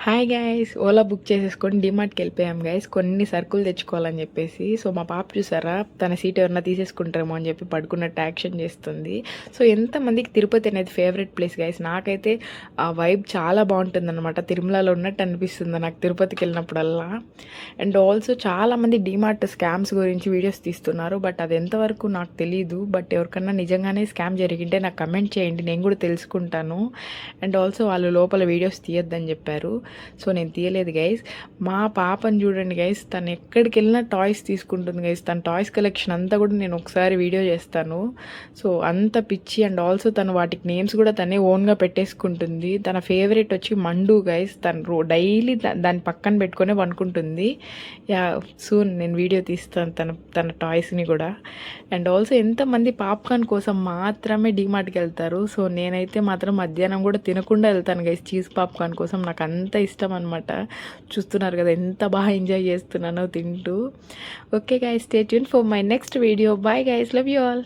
Hi guys, Ola book చేసేసుకొని డీమార్ట్కి వెళ్ళిపోయాం guys. కొన్ని సరుకులు తెచ్చుకోవాలని చెప్పేసి. సో మా పాప చూసారా, తన సీట్ ఎవరన్నా తీసేసుకుంటారేమో అని చెప్పి పడుకున్నట్టు యాక్షన్ చేస్తుంది. సో ఎంతమందికి తిరుపతి అనేది ఫేవరెట్ ప్లేస్ గైస్. నాకైతే ఆ వైబ్ చాలా బాగుంటుంది అనమాట. తిరుమలలో ఉన్నట్టు అనిపిస్తుంది నాకు తిరుపతికి వెళ్ళినప్పుడల్లా. అండ్ ఆల్సో చాలామంది డీమార్ట్ స్కామ్స్ గురించి వీడియోస్ తీస్తున్నారు. బట్ అది ఎంతవరకు నాకు తెలీదు. బట్ ఎవరికన్నా నిజంగానే స్కామ్ జరిగింటే నాకు కమెంట్ చేయండి, నేను కూడా తెలుసుకుంటాను. అండ్ ఆల్సో వాళ్ళు లోపల వీడియోస్ తీయొద్దని చెప్పారు. సో నేను తీయలేదు గైస్. మా పాపని చూడండి గైస్, తను ఎక్కడికి వెళ్ళినా టాయ్స్ తీసుకుంటుంది గైస్. తన టాయ్స్ కలెక్షన్ అంతా కూడా నేను ఒకసారి వీడియో చేస్తాను. సో అంత పిచ్చి. అండ్ ఆల్సో తను వాటికి నేమ్స్ కూడా తనే ఓన్గా పెట్టేసుకుంటుంది. తన ఫేవరెట్ వచ్చి మండు గైస్. తను డైలీ దాన్ని పక్కన పెట్టుకొని వండుకుంటుంది. యా, సూన్ నేను వీడియో తీస్తాను తన టాయ్స్ని కూడా. అండ్ ఆల్సో ఎంతమంది పాప్కార్న్ కోసం మాత్రమే డీమార్ట్కి వెళ్తారు. సో నేనైతే మాత్రం మధ్యాహ్నం కూడా తినకుండా వెళ్తాను గైస్ చీజ్ పాప్కార్న్ కోసం. నాకు అంత ఇష్టం అనమాట. చూస్తున్నారు కదా ఎంత బాగా ఎంజాయ్ చేస్తున్నానో తింటూ. Okay guys, stay tune for my next video. Bye guys, love you all.